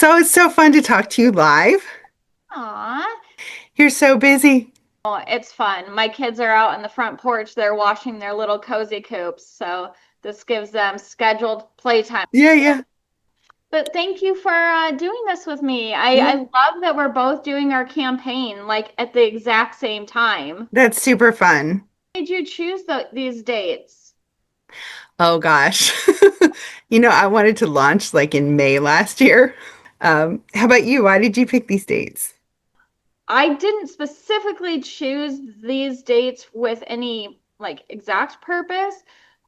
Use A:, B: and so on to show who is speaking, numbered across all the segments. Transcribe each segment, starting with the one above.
A: So it's so fun to talk to you live.
B: Aw.
A: You're so busy.
B: Oh, it's fun. My kids are out on the front porch. They're washing their little cozy coops. So this gives them scheduled playtime.
A: Yeah, yeah,
B: But thank you for doing this with me. I
A: yeah.
B: love that we're both doing our campaign like at the exact same time.
A: That's super fun.
B: Why did you choose these dates?
A: Oh gosh. I wanted to launch like in May last year. How about you? Why did you pick these dates?
B: I didn't specifically choose these dates with any like exact purpose.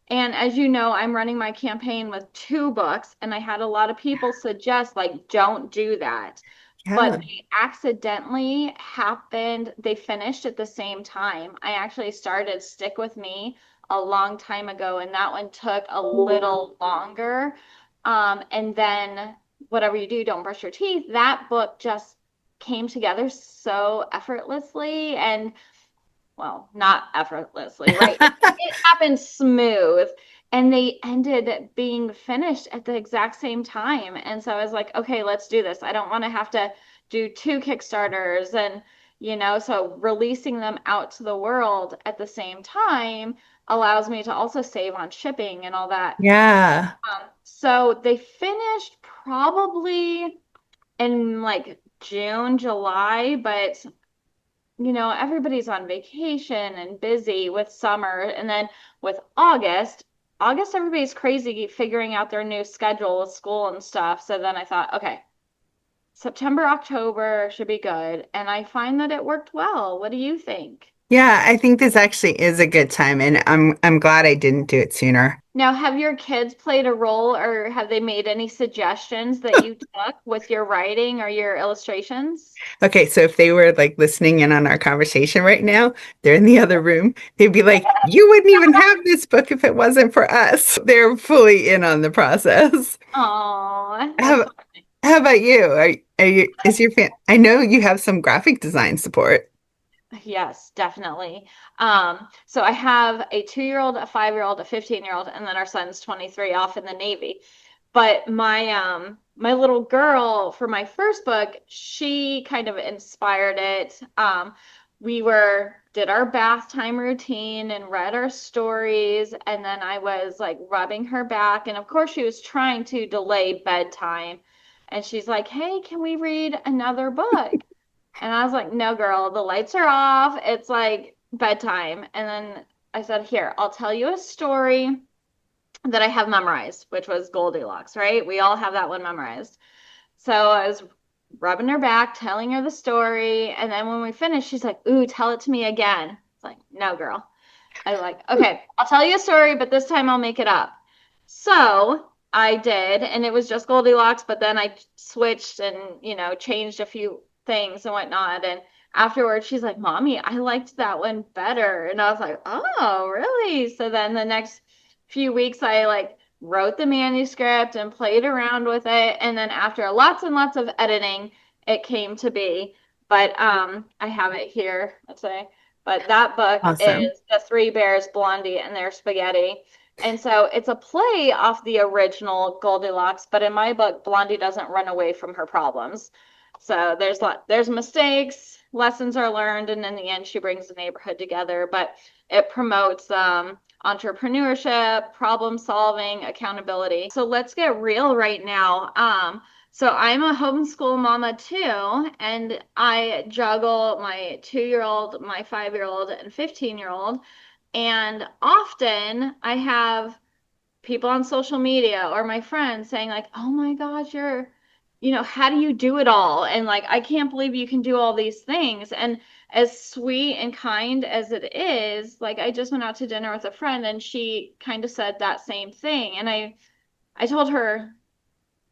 B: And as you know, I'm running my campaign with two books, and I had a lot of people suggest, like, don't do that.
A: Yeah.
B: But they accidentally happened, they finished at the same time. I actually started Stick With Me a long time ago, and that one took a little longer. And then Whatever You Do, Don't Brush Your Teeth, that book just came together so effortlessly and well, not effortlessly, right? It happened smooth and they ended being finished at the exact same time. And so I was like, okay, let's do this. I don't want to have to do two Kickstarters and so releasing them out to the world at the same time allows me to also save on shipping and all that.
A: Yeah.
B: So they finished probably in like June, July, but everybody's on vacation and busy with summer. And then with August, everybody's crazy figuring out their new schedule with school and stuff. So then I thought, okay, September, October should be good. And I find that it worked well. What do you think?
A: Yeah, I think this actually is a good time and I'm glad I didn't do it sooner.
B: Now, have your kids played a role or have they made any suggestions that you took with your writing or your illustrations?
A: Okay, so if they were like listening in on our conversation right now, they're in the other room. They'd be like, "You wouldn't even have this book if it wasn't for us." They're fully in on the process.
B: Oh, that's
A: How how about you? Are you is your fan? I know you have some graphic design support.
B: Yes, definitely. So I have a 2-year-old, a 5-year-old, a 15-year-old, and then our son's 23 off in the Navy. But my little girl for my first book, she kind of inspired it. We were did our bath time routine and read our stories, and then I was like rubbing her back, and of course she was trying to delay bedtime. And she's like, "Hey, can we read another book?" And I was like, no, girl, the lights are off. It's like bedtime. And then I said, here, I'll tell you a story that I have memorized, which was Goldilocks, right? We all have that one memorized. So I was rubbing her back, telling her the story. And then when we finished, she's like, ooh, tell it to me again. It's like, no, girl. I was like, okay, I'll tell you a story, but this time I'll make it up. So I did, and it was just Goldilocks, but then I switched and, changed a few things and whatnot. And afterwards, she's like, Mommy, I liked that one better. And I was like, oh, really? So then the next few weeks, I like wrote the manuscript and played around with it. And then after lots and lots of editing, it came to be. But I have it here, let's say. But that book
A: Awesome.
B: is The Three Bears, Blondie, and Their Spaghetti. And so it's a play off the original Goldilocks, but in my book, Blondie doesn't run away from her problems. So there's mistakes, lessons are learned, and in the end, she brings the neighborhood together. But it promotes entrepreneurship, problem solving, accountability. So let's get real right now. So I'm a homeschool mama too, and I juggle my 2-year-old, my 5-year-old, and 15-year-old. And often I have people on social media or my friends saying like, "Oh my gosh, how do you do it all?" And like, "I can't believe you can do all these things." And as sweet and kind as it is, like I just went out to dinner with a friend and she kind of said that same thing. And I told her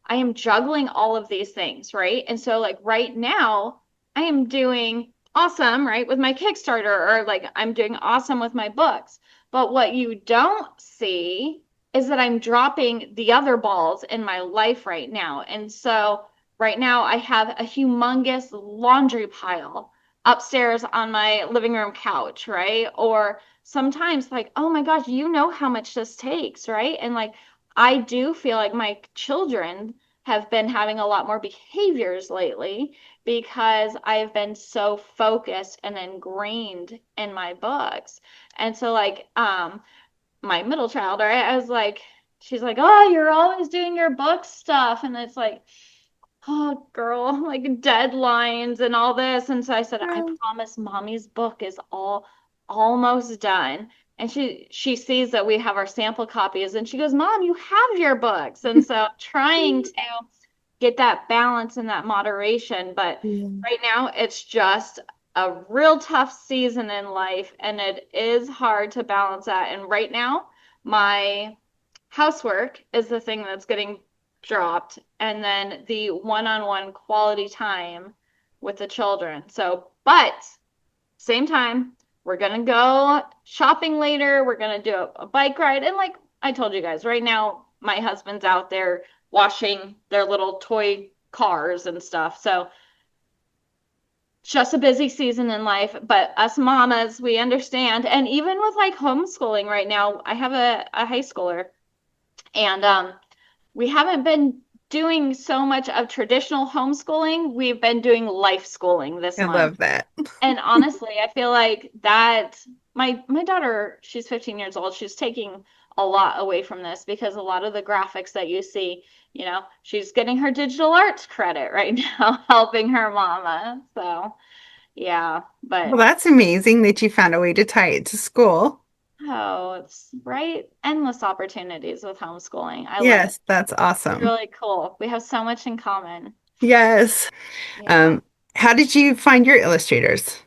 B: I am juggling all of these things, right? And so like right now, I am doing awesome, right, with my Kickstarter or like I'm doing awesome with my books. But what you don't see is that I'm dropping the other balls in my life right now. And so right now I have a humongous laundry pile upstairs on my living room couch, right? Or sometimes like, oh my gosh, you know how much this takes, right? And like I do feel like my children have been having a lot more behaviors lately because I've been so focused and ingrained in my books. And so like my middle child, right? I was like, she's like, "Oh, you're always doing your book stuff." And it's like, "Oh, girl, like deadlines and all this." And so I said, "I promise mommy's book is almost done." And she sees that we have our sample copies and she goes, "Mom, you have your books." And so trying to get that balance and that moderation, but
A: Yeah.
B: right now it's just a real tough season in life and it is hard to balance that. And right now, my housework is the thing that's getting dropped, and then the one-on-one quality time with the children. So, but same time, we're gonna go shopping later. We're gonna do a bike ride, and like I told you guys, right now my husband's out there washing their little toy cars and stuff. So just a busy season in life, but us mamas, we understand. And even with like homeschooling right now, I have a high schooler and we haven't been doing so much of traditional homeschooling. We've been doing life schooling this
A: I
B: month.
A: love that.
B: And honestly, I feel like that my daughter, she's 15 years old. She's taking a lot away from this because a lot of the graphics that you see, she's getting her digital arts credit right now, helping her mama. So, yeah,
A: Well,
B: but
A: that's amazing that you found a way to tie it to school.
B: oh, it's right. Endless opportunities with homeschooling. I love it.
A: Yes, that's
B: It's
A: awesome.
B: really cool. We have so much in common.
A: Yes.
B: Yeah.
A: Um, how did you find your illustrators?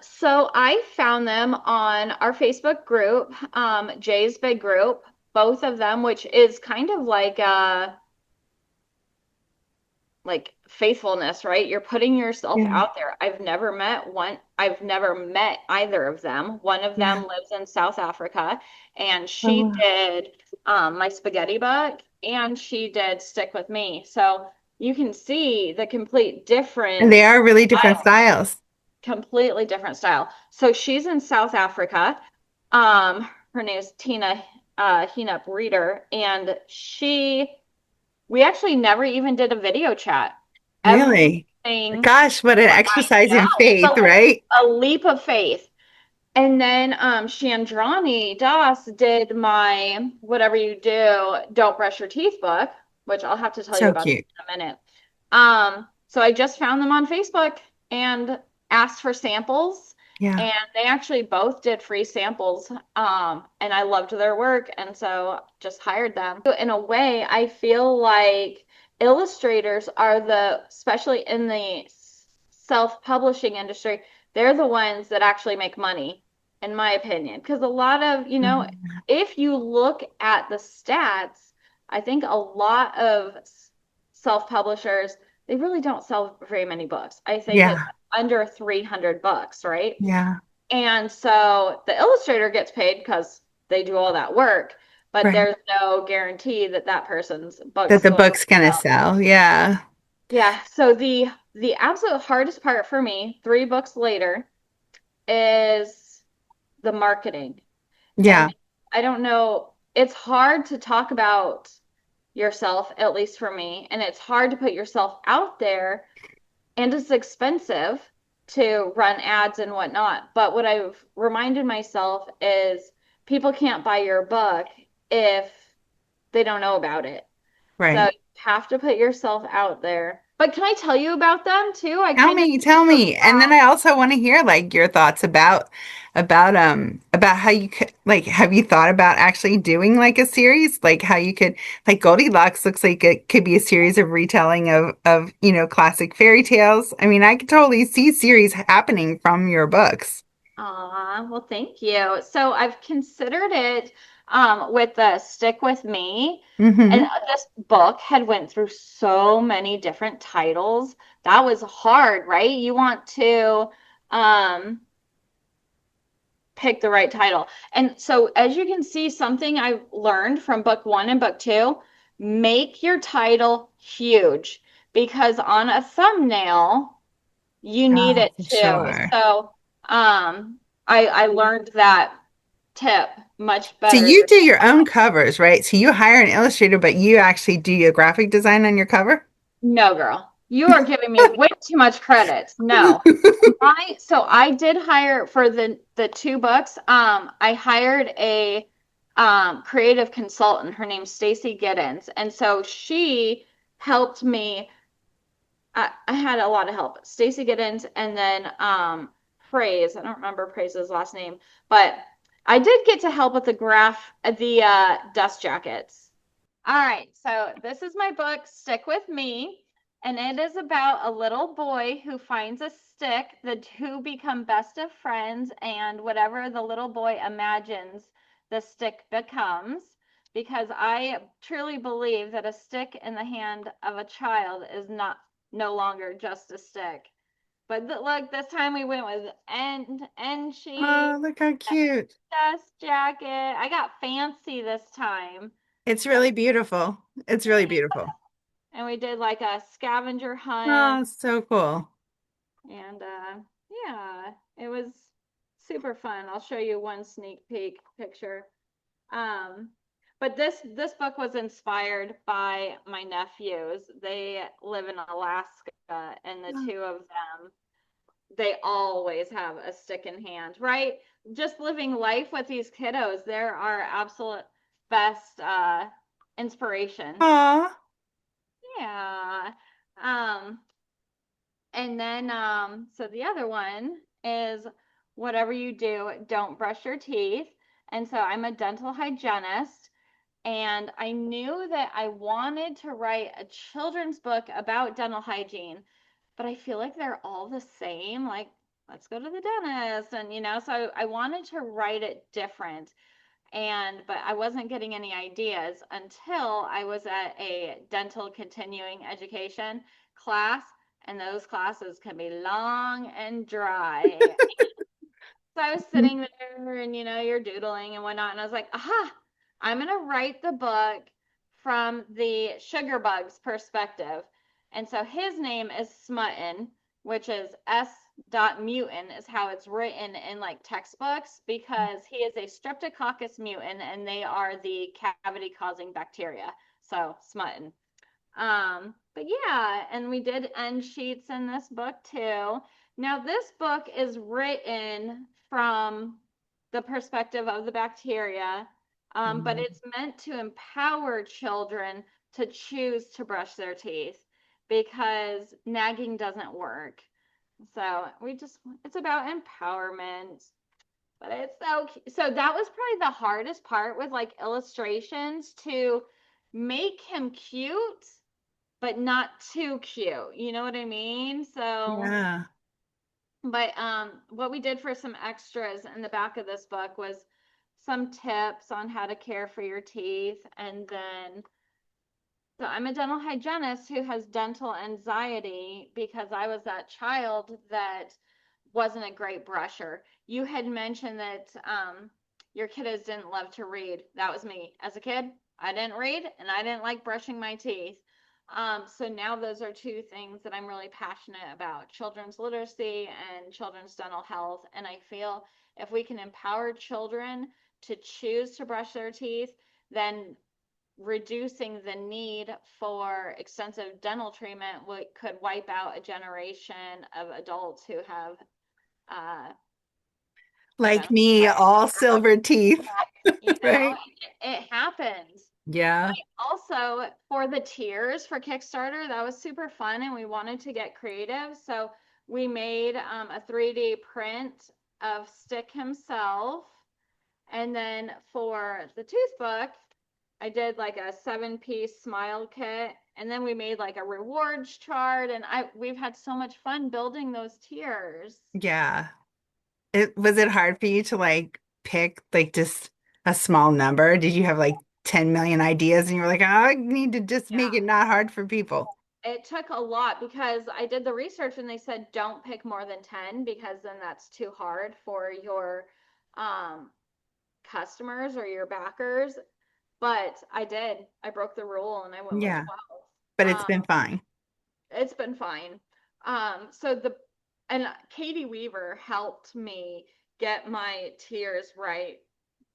B: So I found them on our Facebook group, Jay's Big Group, both of them, which is kind of like faithfulness, right? You're putting yourself
A: Yeah.
B: out there. I've never met either of them. One of
A: Yeah.
B: them lives in South Africa and
A: Oh,
B: she
A: wow.
B: did my spaghetti book and she did Stick With Me. So you can see the complete
A: And they
B: difference.
A: are really different styles.
B: Completely different style. So she's in South Africa. Her name is Tina Heenup Reader, and we actually never even did a video chat.
A: Really?
B: Everything,
A: Gosh, what an
B: I
A: exercise in
B: know, it's
A: faith, right?
B: a leap of faith. And then Chandrani Das did my Whatever You Do, Don't Brush Your Teeth book, which I'll have to tell you
A: So
B: about
A: cute.
B: in a minute. So I just found them on Facebook and asked for samples,
A: Yeah.
B: and they actually both did free samples. And I loved their work, and so just hired them. So in a way, I feel like illustrators are especially in the self-publishing industry, they're the ones that actually make money, in my opinion. Because a lot of,
A: Mhm.
B: if you look at the stats, I think a lot of self-publishers, they really don't sell very many books. I think it's
A: Yeah.
B: under 300 books, right?
A: Yeah.
B: And so the illustrator gets paid because they do all that work, but
A: Right.
B: there's no guarantee that that person's
A: That
B: book's
A: the
B: going to
A: book's gonna
B: sell.
A: sell. Yeah.
B: Yeah, so the absolute hardest part for me, 3 books later, is the marketing. And
A: Yeah.
B: I don't know, it's hard to talk about yourself, at least for me, and it's hard to put yourself out there, and it's expensive to run ads and whatnot. But what I've reminded myself is people can't buy your book if they don't know about it. So you
A: Right.
B: have to put yourself out there. But can I tell you about them too? I
A: Tell
B: kind of
A: me, tell me. And then I also want to hear like your thoughts about how you could like have you thought about actually doing like a series? Like how you could like Goldilocks looks like it could be a series of retelling of classic fairy tales. I mean, I could totally see series happening from your books.
B: Well, thank you. So I've considered it with the Stick With Me. And
A: Hmm.
B: this book had went through so many different titles. That was hard, right? You want to um pick the right title. And so as you can see, something I learned from book 1 and book 2, make your title huge because on a thumbnail you need
A: Oh,
B: it
A: for
B: too.
A: sure.
B: So I learned that tip. Much
A: So
B: better
A: you
B: than
A: do your own covers, right? So you hire an illustrator, but you actually do your graphic design on your cover?
B: no, girl. You are giving me way too much credit. No. So I did hire for the two books. I hired a creative consultant. Her name's Stacy Giddens, and so she helped me. I had a lot of help. Stacy Giddens, and then Praise. I don't remember Praise's last name, but I did get to help with the dust jackets. All right, so this is my book, Stick With Me, and it is about a little boy who finds a stick, the two become best of friends, and whatever the little boy imagines, the stick becomes. Because I truly believe that a stick in the hand of a child is no longer just a stick. But look, this time we went with end sheet,
A: Oh, look how cute.
B: dust jacket. I got fancy this time.
A: It's really beautiful. It's really beautiful.
B: And we did like a scavenger hunt
A: Oh, so cool.
B: and yeah, it was super fun. I'll show you one sneak peek picture. Um but this book was inspired by my nephews. They live in Alaska and the two of them, they always have a stick in hand, right? Just living life with these kiddos, they're our absolute best inspiration.
A: Aw.
B: Yeah. Um And then, so the other one is whatever you do, don't brush your teeth. And so I'm a dental hygienist, and I knew that I wanted to write a children's book about dental hygiene, but I feel like they're all the same. Like, let's go to the dentist. And, so I wanted to write it different. But I wasn't getting any ideas until I was at a dental continuing education class, and those classes can be long and dry. So I was sitting there and you're doodling and whatnot, and I was like, aha, I'm gonna write the book from the sugar bug's perspective. And so his name is Smutton, which is S. Mutant is how it's written in like textbooks, because he is a streptococcus mutant and they are the cavity causing bacteria. So Smutton. But yeah, and we did end sheets in this book too. Now, this book is written from the perspective of the bacteria, but
A: Mhm.
B: it's meant to empower children to choose to brush their teeth because nagging doesn't work. So it's about empowerment. But it's so that was probably the hardest part with like illustrations, to make him cute but not too cute. You know what I mean? So,
A: Yeah.
B: but what we did for some extras in the back of this book was some tips on how to care for your teeth. And then, so I'm a dental hygienist who has dental anxiety because I was that child that wasn't a great brusher. You had mentioned that your kiddos didn't love to read. That was me as a kid. I didn't read and I didn't like brushing my teeth. So now those are two things that I'm really passionate about: children's literacy and children's dental health. And I feel if we can empower children to choose to brush their teeth, then reducing the need for extensive dental treatment could wipe out a generation of adults who have
A: Like
B: dental.
A: me, all silver teeth,
B: You know,
A: right?
B: it happens.
A: Yeah.
B: Also, for the tiers for Kickstarter, that was super fun, and we wanted to get creative. So we made a 3D print of Stick himself. And then for the tooth book, I did like a 7-piece smile kit. And then we made like a rewards chart. And we've had so much fun building those tiers.
A: Yeah. Was it hard for you to like pick like just a small number? Did you have like 10 million ideas and you were like, oh, I need to just make it
B: Yeah.
A: not hard for people?
B: It took a lot because I did the research and they said don't pick more than 10 because then that's too hard for your um, customers or your backers. But I did. I broke the rule and I went with
A: Yeah,
B: 12.
A: but it's
B: Um,
A: been fine.
B: it's been fine. So and Katie Weaver helped me get my tiers right.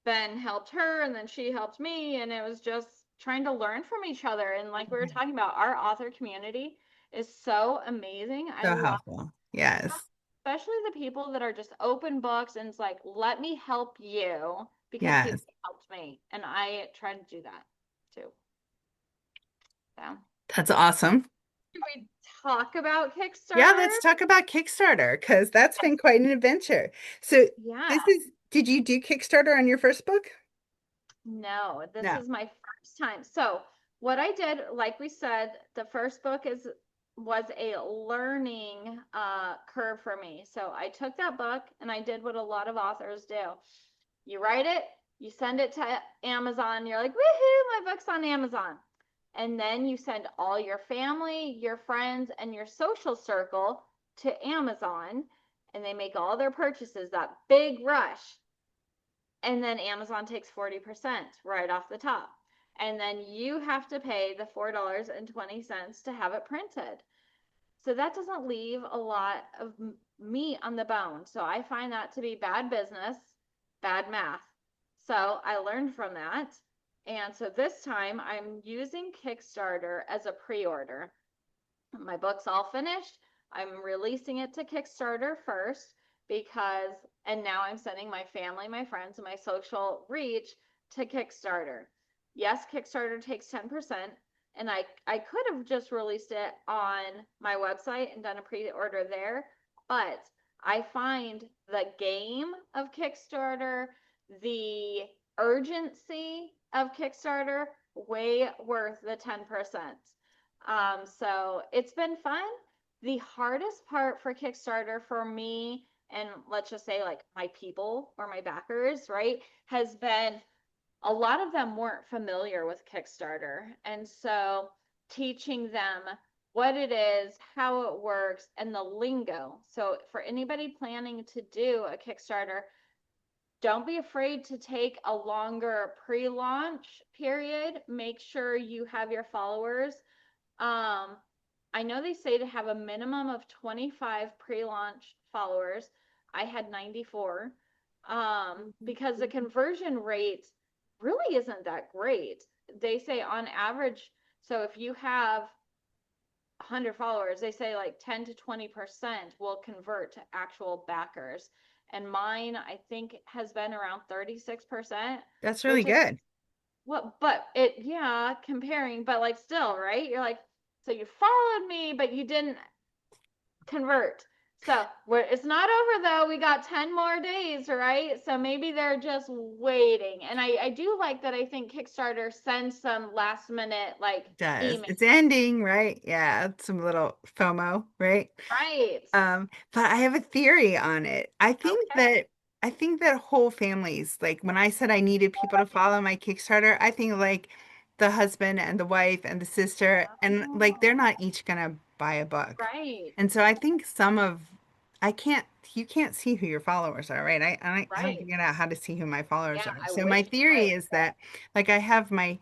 B: then helped her, and then she helped me, and it was just trying to learn from each other. And like we were talking about, our author community is so amazing. I
A: So
B: love,
A: helpful. Yes.
B: especially the people that are just open books and it's like, let me help you because people
A: Yes.
B: helped me. And I try to do that too. So,
A: That's awesome.
B: should we talk about
A: Yeah,
B: Kickstarter?
A: let's talk about Kickstarter because that's been quite an adventure. So
B: Yeah.
A: did you do Kickstarter on your first book?
B: No, this
A: No.
B: is my first time. So, what I did, like we said, the first book is was a learning curve for me. So, I took that book and I did what a lot of authors do. You write it, you send it to Amazon, you're like, woohoo, my book's on Amazon. And then you send all your family, your friends, and your social circle to Amazon, and they make all their purchases that big rush, and then Amazon takes 40% right off the top. And then you have to pay the $4.20 to have it printed. So that doesn't leave a lot of meat on the bone. So I find that to be bad business, bad math. So I learned from that. And so this time I'm using Kickstarter as a pre order. My book's all finished. I'm releasing it to Kickstarter first because, and now I'm sending my family, my friends, and my social reach to Kickstarter. Yes, Kickstarter takes 10%, and I could have just released it on my website and done a pre-order there, but I find the game of Kickstarter, the urgency of Kickstarter way worth the 10%. So it's been fun. The hardest part for Kickstarter for me, and let's just say like my people or my backers, right, has been a lot of them weren't familiar with Kickstarter. And so teaching them what it is, how it works, and the lingo. So for anybody planning to do a Kickstarter, don't be afraid to take a longer pre-launch period. Make sure you have your followers. um, I know they say to have a minimum of 25 pre-launch followers. I had 94. Because the conversion rate really isn't that great. They say on average, so if you have 100 followers, they say like 10 to 20% will convert to actual backers. And mine, I think, has been around 36%,
A: That's really
B: which is
A: good.
B: what, but it, yeah, comparing, but like still, right? You're like, so you followed me, but you didn't convert. So it's not over though. We got 10 more days, right? So maybe they're just waiting. And I do like that. I think Kickstarter sends some last minute like
A: It does.
B: email.
A: It's ending, right? Yeah, some little FOMO, right?
B: Right.
A: But I have a theory on it.
B: Okay.
A: I think that whole families, like when I said I needed people to follow my Kickstarter, I think like the husband and the wife and the sister, and like they're
B: Oh,
A: not each gonna buy a book.
B: right.
A: And so I think some of I can't you can't see who your followers are, right? I haven't
B: Right.
A: figured out how to see who my followers
B: Yeah,
A: are.
B: I
A: So my
B: wish you
A: theory
B: would.
A: is that like I have my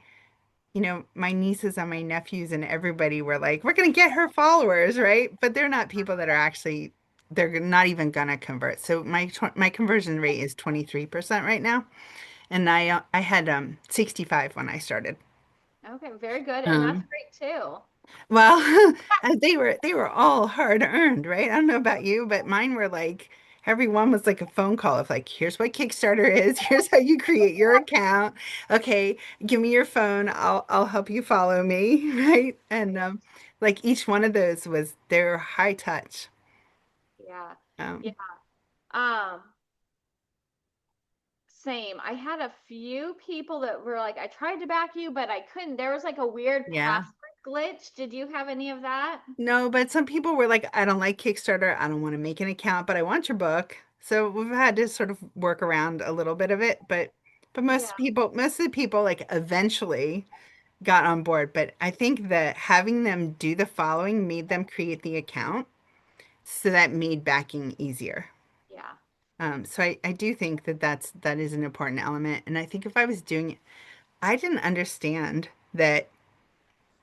A: my nieces and my nephews and everybody were like, we're going to get her followers, right? But they're not people that are actually, they're not even going to convert. So my conversion rate is 23% right now. And I had 65 when I started.
B: Okay, very good. And that's
A: Um,
B: great too.
A: well, they were all hard earned, right? I don't know about you, but mine were like every one was like a phone call of like, here's what Kickstarter is, here's how you create your account. Okay, give me your phone. I'll help you follow me, right? And like each one of those was they're high touch.
B: Yeah. Yeah.
A: Um,
B: Um, Same. I had a few people that were like, I tried to back you, but I couldn't. There was like a weird
A: yeah.
B: password glitch. Did you have any of that?
A: No, but some people were like, I don't like Kickstarter. I don't want to make an account, but I want your book. So we've had to sort of work around a little bit of it, but
B: Yeah,
A: most of the people like eventually got on board. But I think that having them do the following made them create the account, so that made backing easier.
B: yeah,
A: So I do think that that is an important element. And I think if I was doing it, I didn't understand that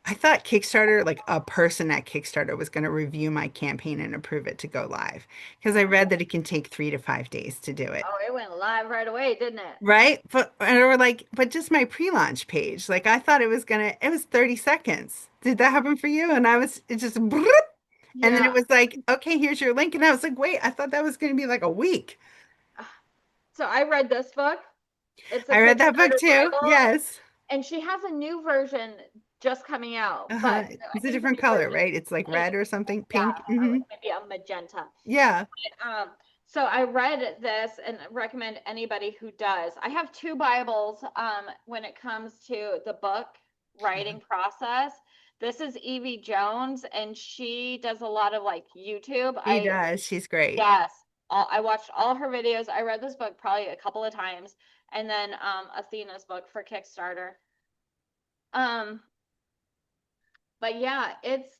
A: I thought Kickstarter, like a person at Kickstarter was going to review my campaign and approve it to go live because I read that it can take 3 to 5 days to do it.
B: Oh, it went live right away, didn't it?
A: Right? Or like, but just my pre-launch page. Like I thought it was 30 seconds. Did that happen for you? And it just, bloop, and then it
B: Yeah.
A: was like, okay, here's your link. And I was like, wait, I thought that was going to be like a week.
B: So I read this book. It's a
A: I read that book
B: Kickstarter
A: too.
B: Bible,
A: Yes.
B: and she has a new version just coming out. But I
A: It's a
B: think the
A: different
B: new
A: color,
B: version
A: right? It's
B: is
A: like
B: pink.
A: red or something, pink.
B: Yeah, or
A: Hmm.
B: maybe a magenta.
A: Yeah.
B: Um, so I read this and recommend anybody who does. I have two Bibles when it comes to the book writing process. This is Evie Jones, and she does a lot of like YouTube.
A: She does. She's great.
B: Yes, I watched all her videos. I read this book probably a couple of times, and then Athena's book for Kickstarter. Um, but yeah, it's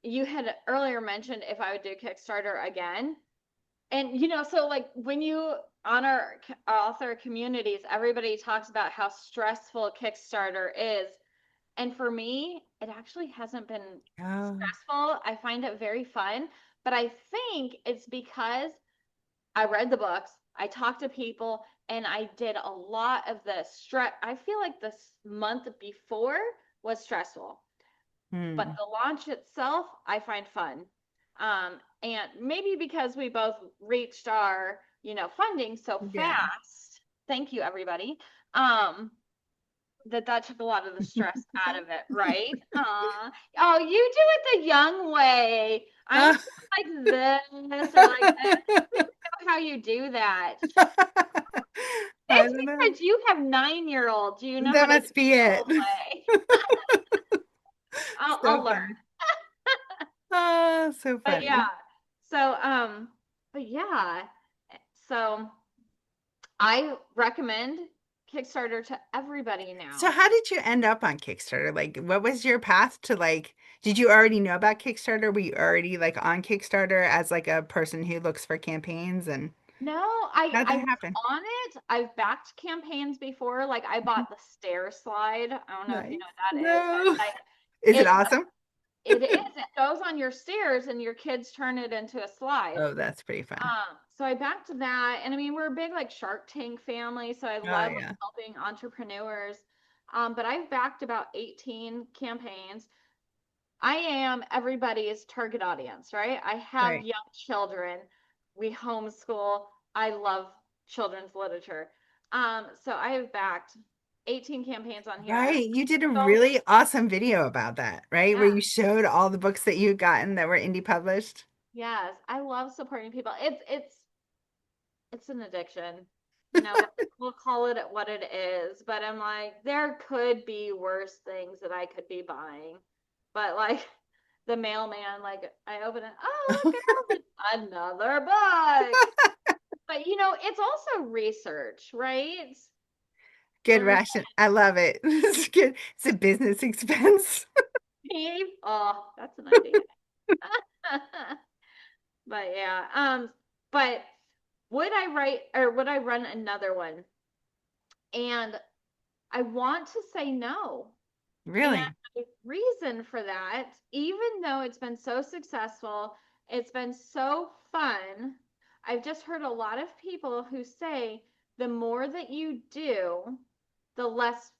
B: you had earlier mentioned if I would do Kickstarter again. And so like when you on our author communities, everybody talks about how stressful Kickstarter is. And for me, it actually hasn't been
A: Oh.
B: stressful. I find it very fun, but I think it's because I read the books, I talked to people, and I did a lot of the stress. I feel like this month before was stressful, but
A: Hmm.
B: the launch itself I find fun. And maybe because we both reached our, funding so
A: Yeah.
B: fast. Thank you, everybody. Um, that took a lot of the stress out of it, right? Oh, you do it the young way. I'm
A: Oh.
B: still like this or like this. I don't know how you do that.
A: I
B: It's
A: don't know.
B: because you have 9-year olds. You know how
A: That
B: to do
A: must
B: it
A: be
B: the
A: it.
B: old way.
A: So
B: I'll learn.
A: funny. Oh, so
B: But yeah.
A: funny.
B: So but yeah. So I recommend Kickstarter to everybody
A: So
B: now.
A: how did you end up on Kickstarter? Like, what was your path to like, did you already know about Kickstarter? Were you already like on Kickstarter as like a person who looks for campaigns and
B: No,
A: how did
B: I
A: that
B: was
A: happen?
B: on it. I've backed campaigns before. Like I bought the stair slide. I don't know if you
A: Nice.
B: know what that is, but
A: No.
B: like
A: Is it
B: it
A: awesome?
B: it is. It goes on your stairs and your kids turn it into a slide.
A: Oh, that's pretty fun.
B: So I backed that, and I mean we're a big like Shark Tank family, so I
A: Oh
B: love like
A: yeah.
B: helping entrepreneurs. But I've backed about 18 campaigns. I am everybody's target audience, right? I have
A: Right.
B: young children. We homeschool. I love children's literature. So I have backed 18 campaigns on here, and
A: Right. You did a
B: so
A: really awesome video about that, right? Where
B: yeah,
A: you showed all the books that you'd gotten that were indie published.
B: yes, I love supporting people. It's an addiction. You know, we'll call it what it is, but I'm like, there could be worse things that I could be buying. But like the mailman, like I open it, oh look, another book. But it's also research, right?
A: Good
B: And
A: ration. I love it. It's good. It's a business expense.
B: Steve, oh, that's an idea. But yeah, but would I write or would I run another one? And I want to say no. And
A: Really?
B: the reason for that, even though it's been so successful, it's been so fun, I've just heard a lot of people who say the more that you do, the less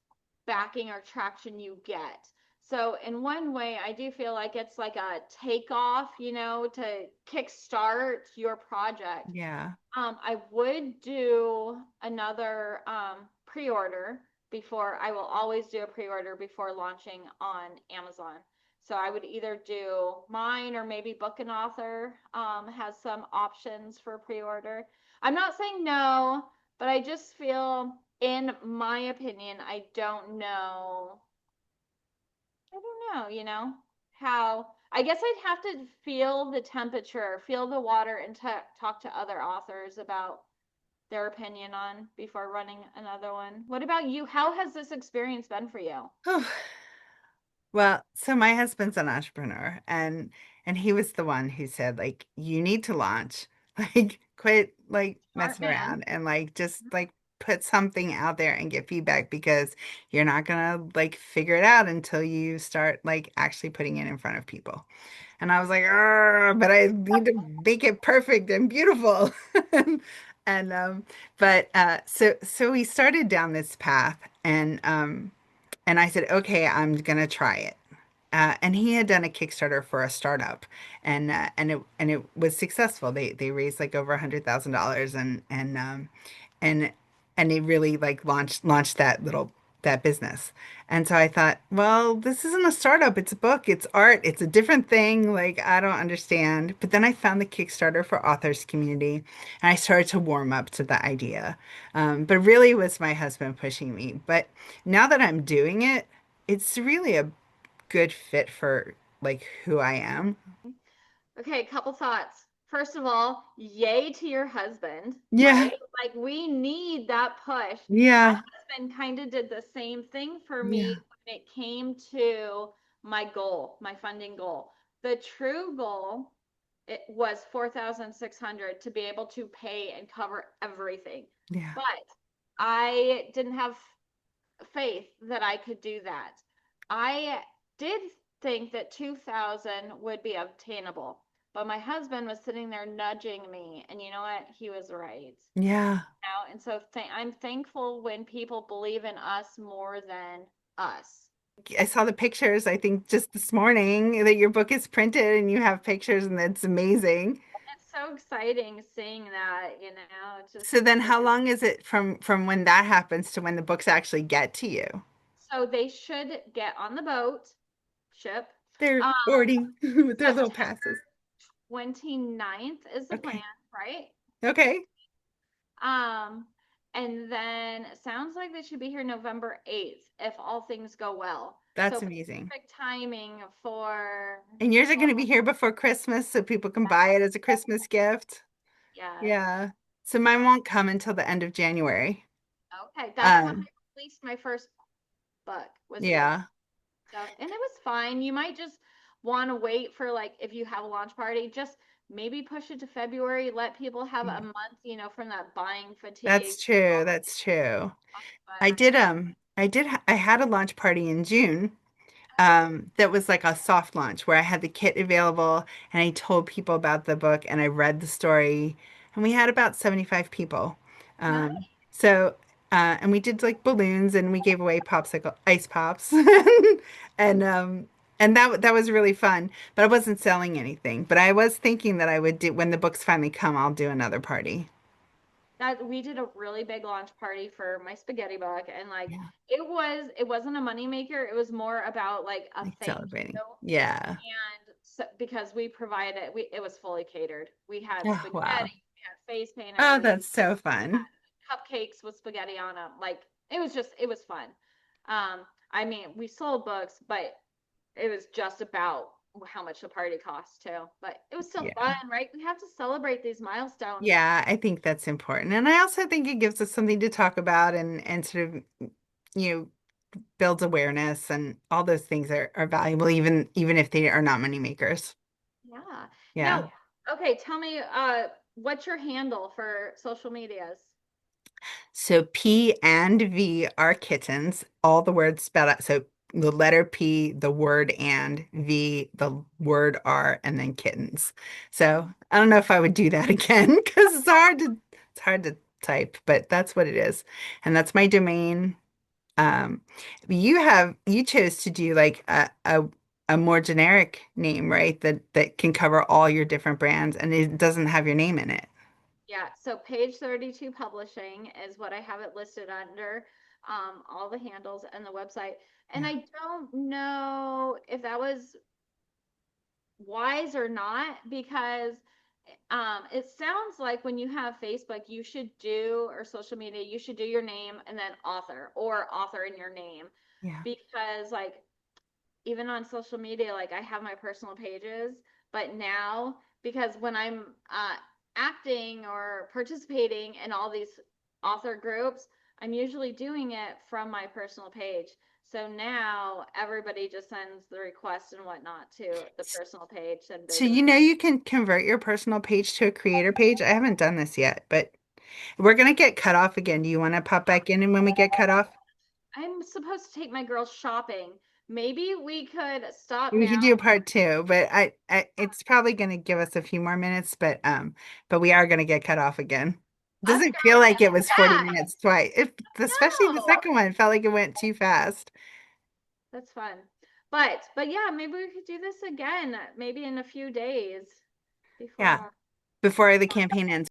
B: backing or traction you get. So, in one way, I do feel like it's like a takeoff, to kickstart your project.
A: Yeah.
B: I would do another pre-order before. I will always do a pre-order before launching on Amazon. So I would either do mine or maybe Book and Author has some options for pre-order. I'm not saying no, but I just feel, in my opinion, I don't know, how. I guess I'd have to feel the temperature, feel the water, and talk to other authors about their opinion on before running another one. What about you? How has this experience been for you?
A: Well, so my husband's an entrepreneur and he was the one who said you need to launch. Like quit like
B: Smart
A: messing
B: man.
A: around and like just like put something out there and get feedback because you're not gonna like figure it out until you start like actually putting it in front of people. And I was like, "Arr, but I need to make it perfect and beautiful." And but so we started down this path and I said, okay, I'm gonna try it. And he had done a Kickstarter for a startup, and it was successful. They raised like over $100,000, and and they really like launched that business. And so I thought, well, this isn't a startup. It's a book. It's art. It's a different thing. Like I don't understand. But then I found the Kickstarter for Authors Community, and I started to warm up to the idea. But really, it was my husband pushing me. But now that I'm doing it, it's really a good fit for like who I am.
B: Okay, couple thoughts. First of all, yay to your husband,
A: Yeah.
B: right? Like we need that push. My
A: Yeah.
B: husband kind of did the same thing for
A: Yeah.
B: me when it came to my goal, my funding goal. The true goal it was 4,600 to be able to pay and cover everything.
A: Yeah.
B: But I didn't have faith that I could do that. I did think that 2,000 would be obtainable, but my husband was sitting there nudging me, and you know what? He was right.
A: Yeah.
B: And so I'm thankful when people believe in us more than us.
A: I saw the pictures, I think just this morning that your book is printed and you have pictures and it's amazing.
B: It's so exciting seeing that, it's just
A: So then how long is it from when that happens to when the books actually get to you?
B: so they should get on the boat ship.
A: They're
B: Um,
A: boarding with their little
B: September
A: passes.
B: 29th is the plan,
A: Okay.
B: right?
A: Okay.
B: Um, and then it sounds like they should be here November 8th if all things go well.
A: That's
B: So
A: amazing.
B: perfect timing for
A: And yours are going to be here before Christmas so people can buy it as a Christmas gift.
B: yes.
A: Yeah. So mine won't come until the end of January.
B: Okay, that's when I
A: Um,
B: released my first book was January.
A: yeah.
B: So, and it was fine. You might just want to wait for like if you have a launch party, just maybe push it to February, let people have a month, from that buying fatigue.
A: That's true. That's true.
B: But
A: I had a launch party in June. That was like a soft launch where I had the kit available and I told people about the book and I read the story and we had about 75 people. Um,
B: nice.
A: so and we did like balloons and we gave away popsicle ice pops and that was really fun, but I wasn't selling anything. But I was thinking that I would do when the books finally come, I'll do another party.
B: That we did a really big launch party for my spaghetti book and like
A: Yeah,
B: it wasn't a money maker. It was more about like a
A: like
B: thank
A: celebrating.
B: you.
A: Yeah.
B: And so, because we provided it was fully catered. We had
A: Oh, wow.
B: spaghetti, we had face
A: Oh,
B: painters,
A: that's so fun.
B: cupcakes with spaghetti on them. Like it was fun. I mean, we sold books, but it was just about how much the party cost too. But it was still fun,
A: Yeah.
B: right? We have to celebrate these milestones.
A: Yeah, I think that's important. And I also think it gives us something to talk about and sort of, you know, builds awareness and all those things are valuable even if they are not money makers.
B: Yeah.
A: Yeah.
B: Now, okay, tell me, what's your handle for social medias?
A: So P and V are kittens, all the words spelled out. So the letter P, the word and V, the word R, and then kittens. So I don't know if I would do that again because it's hard to type, but that's what it is. And that's my domain. Um, you chose to do like a more generic name, right? That can cover all your different brands and it doesn't have your name in it.
B: Yeah, so page 32 publishing is what I have it listed under, all the handles and the website. And
A: Yeah.
B: I don't know if that was wise or not because it sounds like when you have Facebook, you should do or social media, you should do your name and then author or author in your name
A: Yeah.
B: because like even on social media, like I have my personal pages, but now because when I'm acting or participating in all these author groups, I'm usually doing it from my personal page. So now everybody just sends the request and whatnot to the personal page and their
A: So
B: domain.
A: you can convert your personal page to a creator page. I haven't done this yet, but We're gonna get cut off again. Do you want to pop back in and when we get cut off?
B: I'm supposed to take my girls shopping. Maybe we could stop
A: We could
B: now.
A: do a part two, but it's probably gonna give us a few more minutes, but we are gonna get cut off again. Doesn't feel
B: Okay,
A: like it was 40
B: yeah,
A: minutes twice. Especially the
B: no,
A: second one, it felt like it went too fast.
B: that's fun. But yeah, maybe we could do this again, maybe in a few days
A: Yeah,
B: before.
A: before the campaign ends.